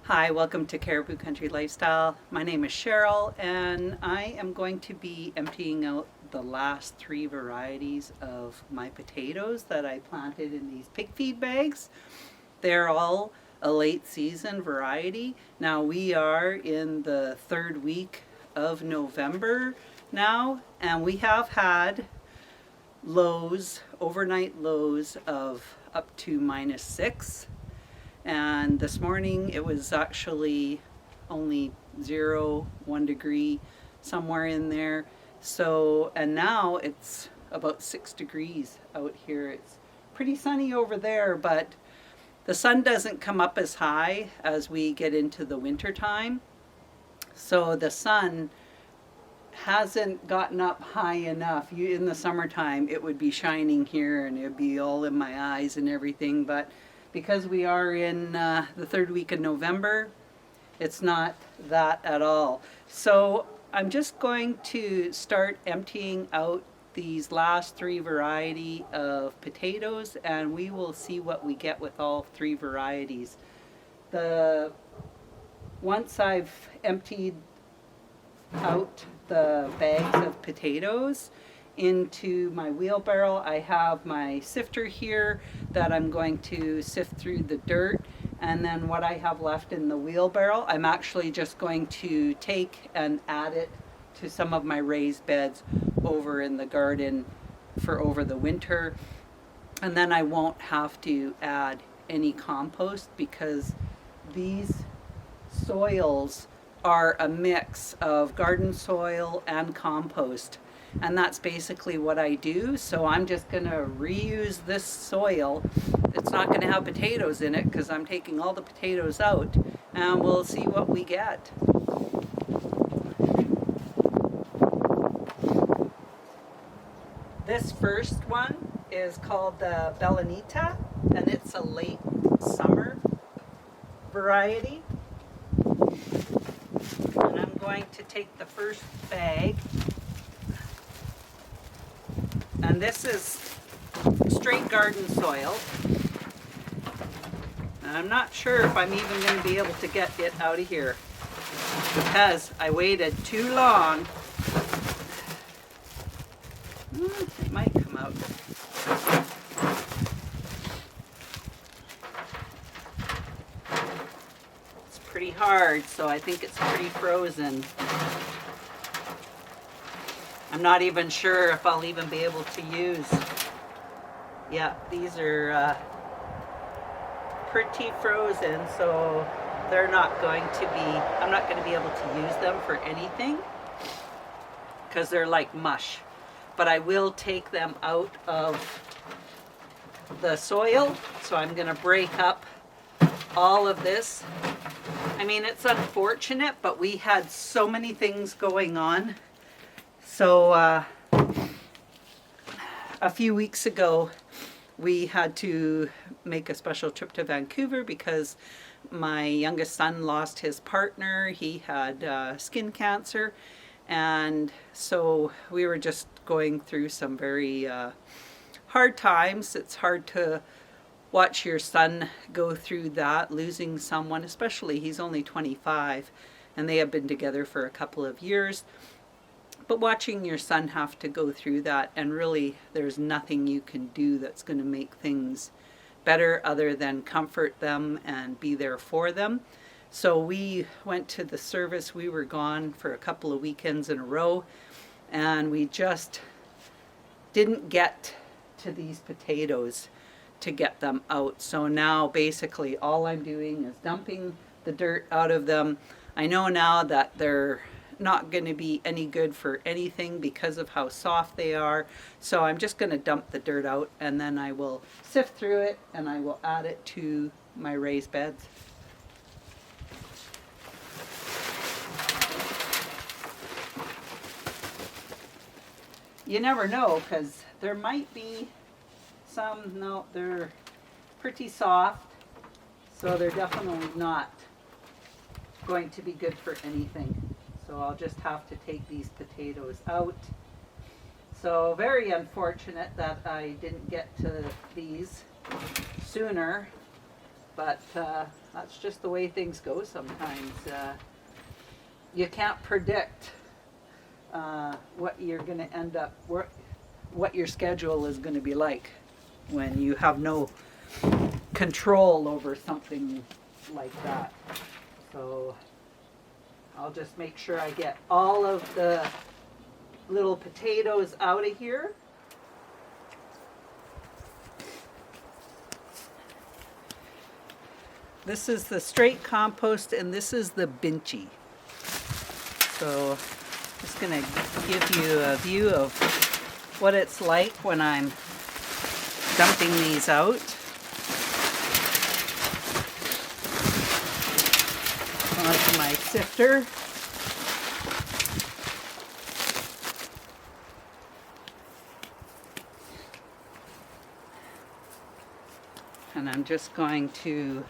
Hi, welcome to Caribou Country Lifestyle. My name is Cheryl, and I am going to be emptying out the last three varieties of my potatoes that I planted in these pig feed bags. They're all a late season variety. Now we are in the third week of November now, and we have had lows, overnight lows of up to -6. And this morning it was actually only 1 degree, somewhere in there. So, and now it's about 6 degrees out here. It's pretty sunny over there, but the sun doesn't come up as high as we get into the winter time. So the sun hasn't gotten up high enough. In the summertime, it would be shining here and it would be all in my eyes and everything. But because we are in the third week of November, it's not that at all. So I'm just going to start emptying out these last three variety of potatoes, and we will see what we get with all three varieties. Once I've emptied out the bags of potatoes into my wheelbarrow, I have my sifter here that I'm going to sift through the dirt, and then what I have left in the wheelbarrow I'm actually just going to take and add it to some of my raised beds over in the garden for over the winter, and then I won't have to add any compost because these soils are a mix of garden soil and compost, and that's basically what I do. So I'm just going to reuse this soil. It's not going to have potatoes in it because I'm taking all the potatoes out, and we'll see what we get. This first one is called the Belanita, and it's a late summer variety. And I'm going to take the first bag, and this is straight garden soil. And I'm not sure if I'm even going to be able to get it out of here because I waited too long. It might come out. It's pretty hard, so I think it's pretty frozen. I'm not even sure if I'll even be able to use. Yeah, these are pretty frozen, so they're not going to be, I'm not going to be able to use them for anything because they're like mush. But I will take them out of the soil, so I'm going to break up all of this. I mean, it's unfortunate, but we had so many things going on. So a few weeks ago, we had to make a special trip to Vancouver because my youngest son lost his partner. He had skin cancer, and so we were just going through some very hard times. It's hard to watch your son go through that, losing someone, especially he's only 25 and they have been together for a couple of years. But watching your son have to go through that, and really there's nothing you can do that's going to make things better other than comfort them and be there for them. So we went to the service. We were gone for a couple of weekends in a row, and we just didn't get to these potatoes to get them out. So now basically all I'm doing is dumping the dirt out of them. I know now that they're not going to be any good for anything because of how soft they are. So I'm just going to dump the dirt out, and then I will sift through it and I will add it to my raised beds. You never know, because there might be some, no, they're pretty soft, so they're definitely not going to be good for anything. So I'll just have to take these potatoes out. So very unfortunate that I didn't get to these sooner. But that's just the way things go sometimes. You can't predict what you're going to end up, what your schedule is going to be like when you have no control over something like that. So I'll just make sure I get all of the little potatoes out of here. This is the straight compost and this is the Binchi. So just going to give you a view of what it's like when I'm dumping these out. Onto my sifter. And I'm just going to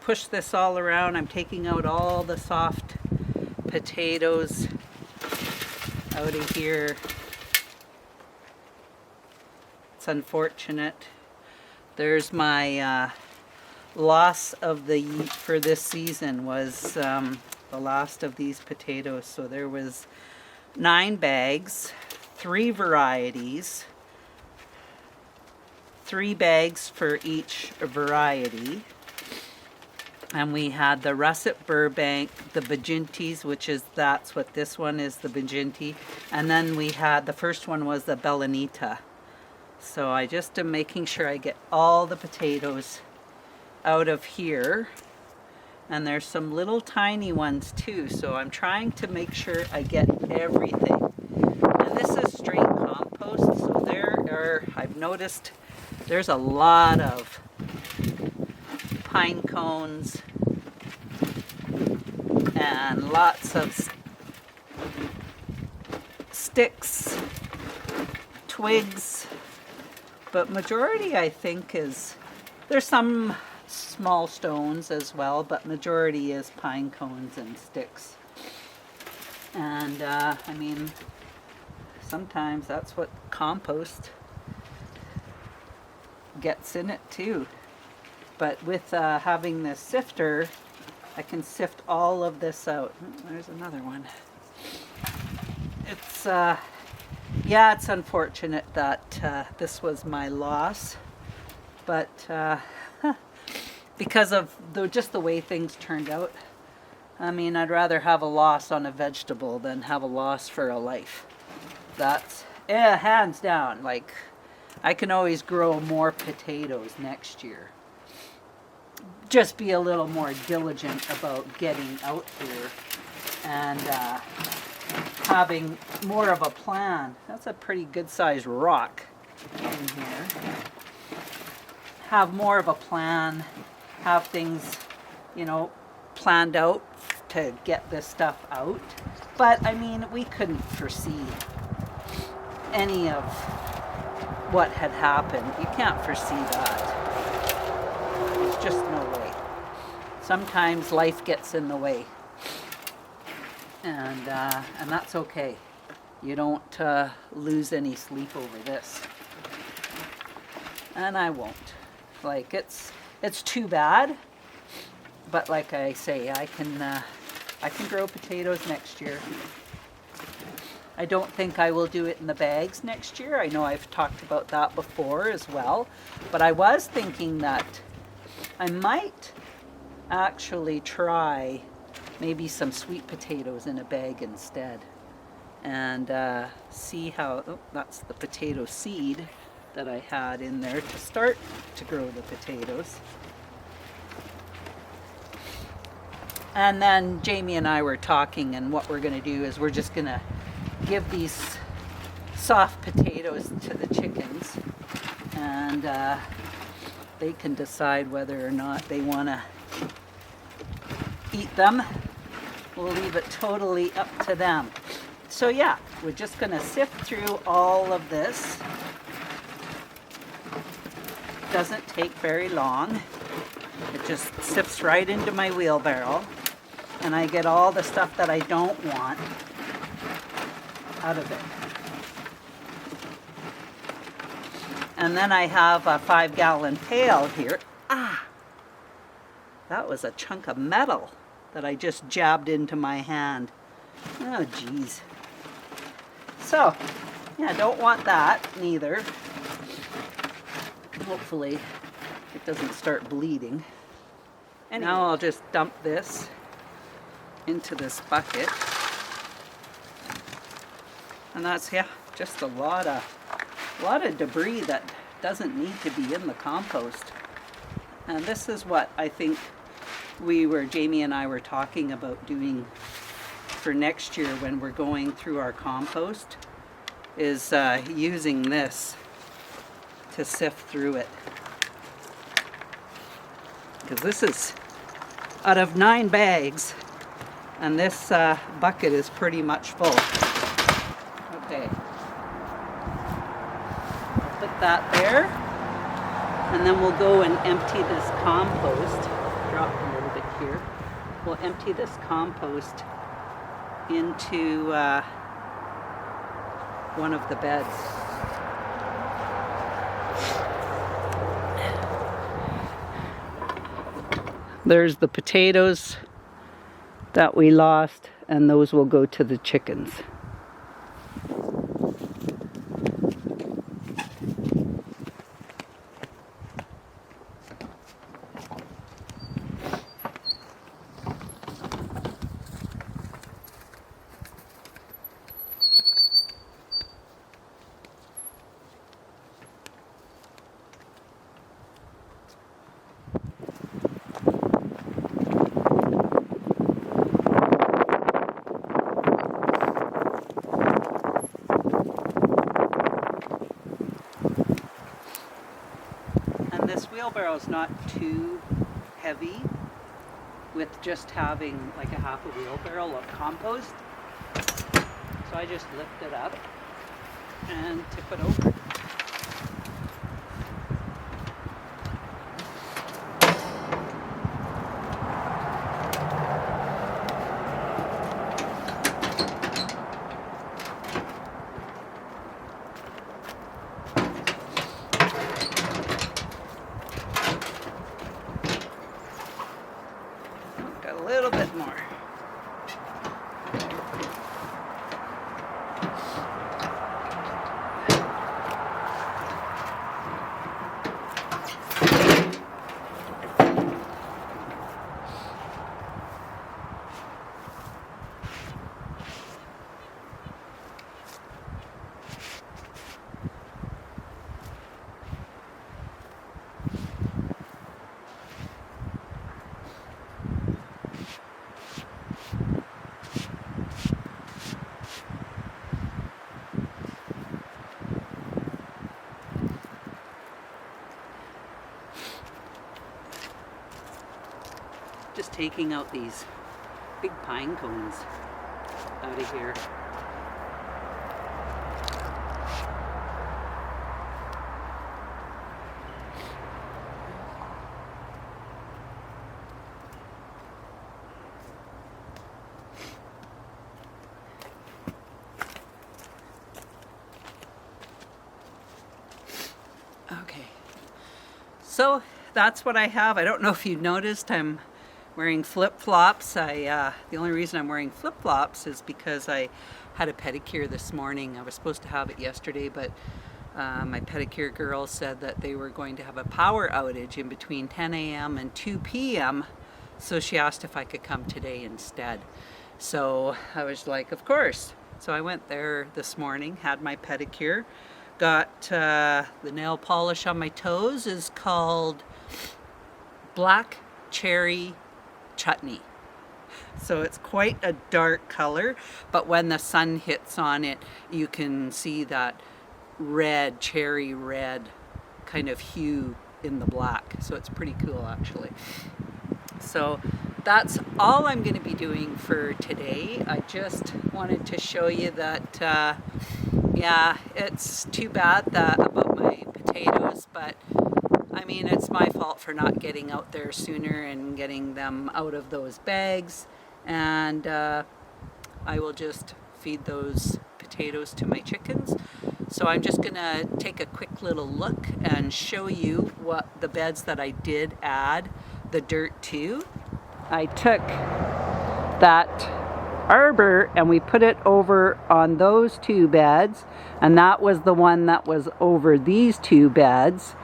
push this all around. I'm taking out all the soft potatoes out of here. It's unfortunate. There's my loss of for this season was the last of these potatoes. So there was 9 bags, 3 varieties, 3 bags for each variety. And we had the Russet Burbank, the Bajintis, that's what this one is, the Bajinti. And then we had, the first one was the Belanita. So I just am making sure I get all the potatoes out of here. And there's some little tiny ones too. So I'm trying to make sure I get everything. And this is straight compost. So I've noticed there's a lot of pine cones and lots of sticks, twigs, but majority I think there's some small stones as well, but majority is pine cones and sticks. And I mean, sometimes that's what compost gets in it too. But with having this sifter, I can sift all of this out. There's another one. It's, yeah, it's unfortunate that this was my loss. But because of just the way things turned out, I mean, I'd rather have a loss on a vegetable than have a loss for a life. That's, hands down. Like, I can always grow more potatoes next year. Just be a little more diligent about getting out here and having more of a plan. That's a pretty good sized rock in here. Have more of a plan, have things, planned out to get this stuff out. But I mean, we couldn't foresee any of what had happened. You can't foresee that. There's just no way. Sometimes life gets in the way, and that's okay. You don't lose any sleep over this, and I won't. Like, it's too bad, but like I say, I can grow potatoes next year. I don't think I will do it in the bags next year. I know I've talked about that before as well, but I was thinking that I might actually try maybe some sweet potatoes in a bag instead, and see how, that's the potato seed that I had in there to start to grow the potatoes. And then Jamie and I were talking, and what we're going to do is we're just going to give these soft potatoes to the chickens, and they can decide whether or not they want to eat them. We'll leave it totally up to them. So yeah, we're just going to sift through all of this. Doesn't take very long. It just sifts right into my wheelbarrow, and I get all the stuff that I don't want out of it. And then I have a 5-gallon pail here. That was a chunk of metal that I just jabbed into my hand. Oh, geez. So, yeah, don't want that neither. Hopefully it doesn't start bleeding. And now I'll just dump this into this bucket. And that's, yeah, just a lot of debris that doesn't need to be in the compost. And this is what I think Jamie and I were talking about doing for next year when we're going through our compost, is using this to sift through it. Because this is out of 9 bags, and this bucket is pretty much full. Okay, I'll put that there, and then we'll go and empty this compost. Drop a little bit here. We'll empty this compost into one of the beds. There's the potatoes that we lost, and those will go to the chickens. This wheelbarrow is not too heavy with just having like a half a wheelbarrow of compost. So I just lift it up and tip it over. A little bit more. Just taking out these big pine cones out of here. Okay, so that's what I have. I don't know if you noticed, I'm wearing flip-flops. The only reason I'm wearing flip-flops is because I had a pedicure this morning. I was supposed to have it yesterday, but my pedicure girl said that they were going to have a power outage in between 10 a.m. and 2 p.m. So she asked if I could come today instead. So I was like, of course. So I went there this morning, had my pedicure, got the nail polish on my toes is called Black Cherry Chutney. So it's quite a dark color, but when the sun hits on it, you can see that red, cherry red kind of hue in the black. So it's pretty cool actually. So that's all I'm going to be doing for today. I just wanted to show you that, yeah, it's too bad that about my potatoes, but I mean, it's my fault for not getting out there sooner and getting them out of those bags. And I will just feed those potatoes to my chickens. So I'm just gonna take a quick little look and show you what the beds that I did add the dirt too. I took that arbor and we put it over on those two beds, and that was the one that was over these two beds.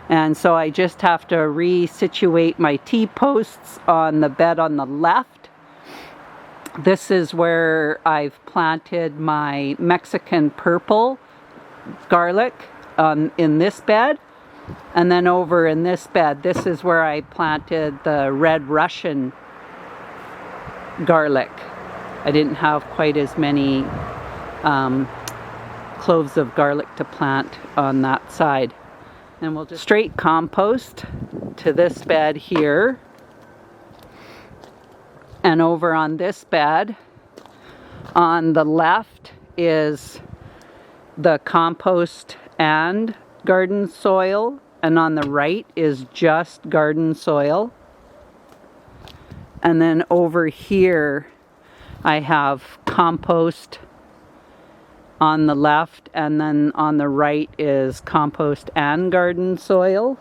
And so I just have to resituate my T-posts on the bed on the left. This is where I've planted my Mexican purple garlic in this bed. And then over in this bed, this is where I planted the red Russian garlic. I didn't have quite as many cloves of garlic to plant on that side. And we'll just straight compost to this bed here. And over on this bed, on the left is the compost and garden soil, and on the right is just garden soil. And then over here I have compost on the left, and then on the right is compost and garden soil.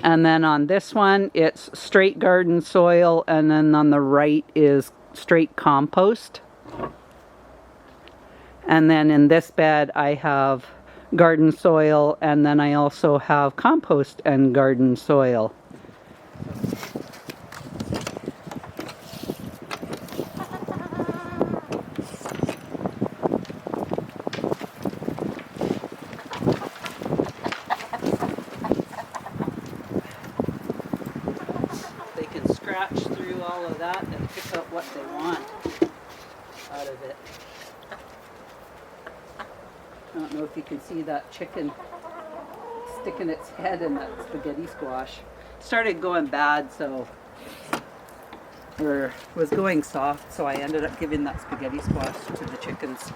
And then on this one it's straight garden soil, and then on the right is straight compost. And then in this bed I have garden soil, and then I also have compost and garden soil. They can scratch through all of that and pick up what they want out of it. I don't know if you can see that chicken sticking its head in that spaghetti squash. It started going bad, so, or was going soft, so I ended up giving that spaghetti squash to the chickens.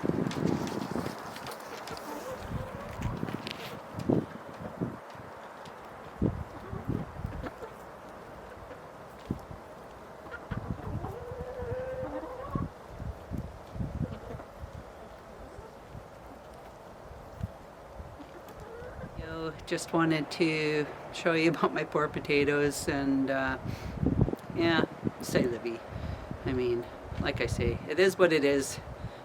Just wanted to show you about my poor potatoes, and yeah, c'est la vie. I mean, like I say, it is what it is.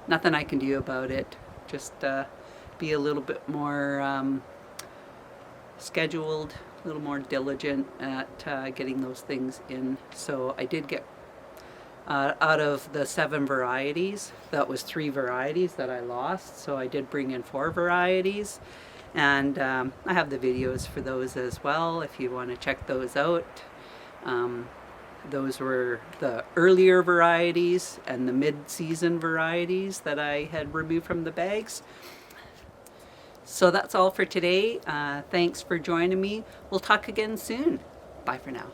Nothing I can do about it. Just be a little bit more scheduled, a little more diligent at getting those things in. So I did get out of the 7 varieties, that was 3 varieties that I lost, so I did bring in 4 varieties. And I have the videos for those as well if you want to check those out. Those were the earlier varieties and the mid-season varieties that I had removed from the bags. So that's all for today. Thanks for joining me. We'll talk again soon. Bye for now.